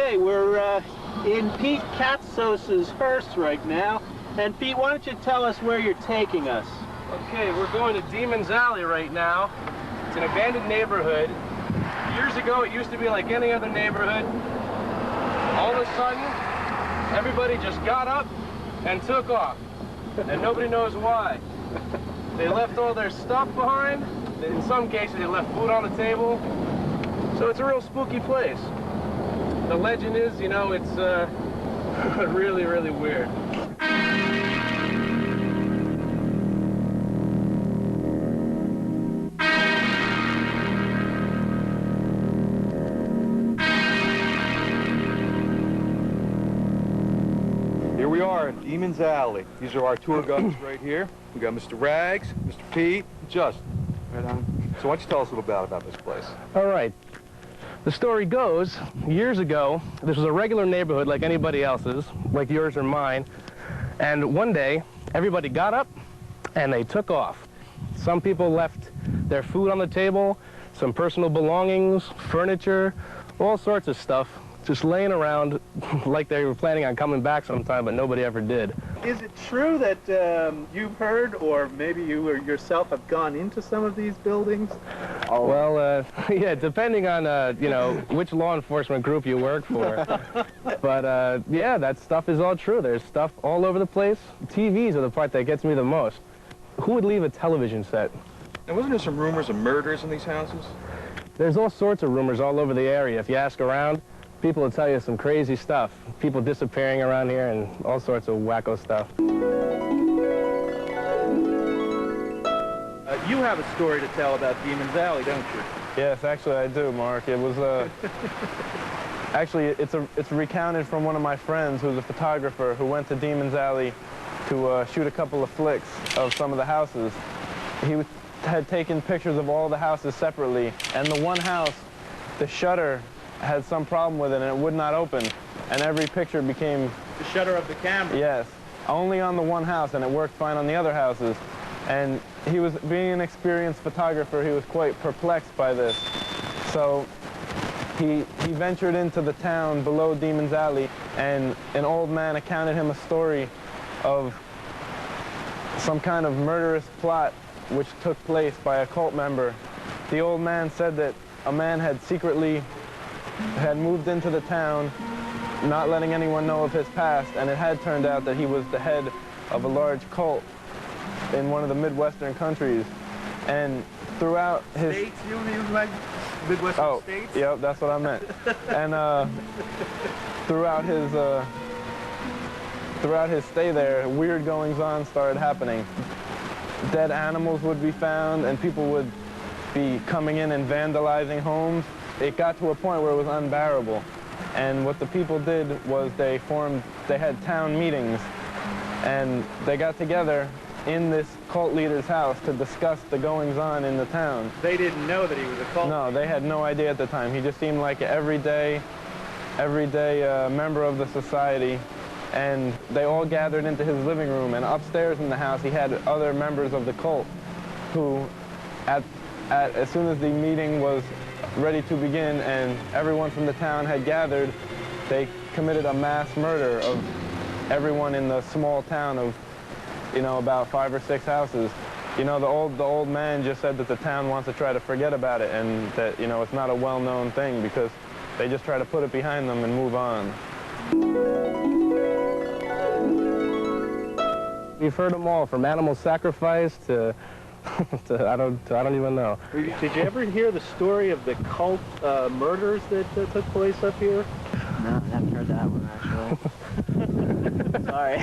Okay, we're in Pete Katsos's hearse right now. And Pete, why don't you tell us where you're taking us? Okay, we're going to Demon's Alley right now. It's an abandoned neighborhood. Years ago, it used to be like any other neighborhood. All of a sudden, everybody just got up and took off. And nobody knows why. They left all their stuff behind. In some cases, they left food on the table. So it's a real spooky place. The legend is, you know, it's really, really weird. Here we are in Demon's Alley. These are our tour guides right here. We got Mr. Rags, Mr. Pete, and Justin. Right on. So why don't you tell us a little bit about this place? All right. The story goes, years ago, this was a regular neighborhood like anybody else's, like yours or mine, and one day, everybody got up and they took off. Some people left their food on the table, some personal belongings, furniture, all sorts of stuff, just laying around like they were planning on coming back sometime, but nobody ever did. Is it true that you've heard, or maybe you or yourself have gone into some of these buildings? Oh. Well, yeah, depending on, you know, which law enforcement group you work for. But, yeah, that stuff is all true. There's stuff all over the place. TVs are the part that gets me the most. Who would leave a television set? And wasn't there some rumors of murders in these houses? There's all sorts of rumors all over the area. If you ask around, people will tell you some crazy stuff. People disappearing around here and all sorts of wacko stuff. You have a story to tell about Demon's Alley, don't you? Yes, actually I do, Mark. It was, actually, it's recounted from one of my friends who's a photographer who went to Demon's Alley to shoot a couple of flicks of some of the houses. He had taken pictures of all the houses separately, and the one house, the shutter had some problem with it and it would not open, and every picture became... The shutter of the camera? Yes, only on the one house, and it worked fine on the other houses. And he was, being an experienced photographer, he was quite perplexed by this. So he ventured into the town below Demon's Alley, and an old man accounted him a story of some kind of murderous plot which took place by a cult member. The old man said that a man had moved into the town, not letting anyone know of his past, and it had turned out that he was the head of a large cult in one of the Midwestern countries. And throughout his... States? You mean like Midwestern states? Yep, that's what I meant. And throughout his stay there, weird goings-on started happening. Dead animals would be found, and people would be coming in and vandalizing homes. It got to a point where it was unbearable. And what the people did was they had town meetings, and they got together in this cult leader's house to discuss the goings-on in the town. They didn't know that he was a cult? No, they had no idea at the time. He just seemed like an everyday member of the society. And they all gathered into his living room, and upstairs in the house he had other members of the cult who, as soon as the meeting was ready to begin and everyone from the town had gathered, they committed a mass murder of everyone in the small town of, you know, about 5 or 6 houses. You know, the old man just said that the town wants to try to forget about it, and that, you know, it's not a well-known thing because they just try to put it behind them and move on. We've heard them all, from animal sacrifice to, I don't even know. Did you ever hear the story of the cult murders that took place up here? No, I haven't heard that one, actually. Sorry.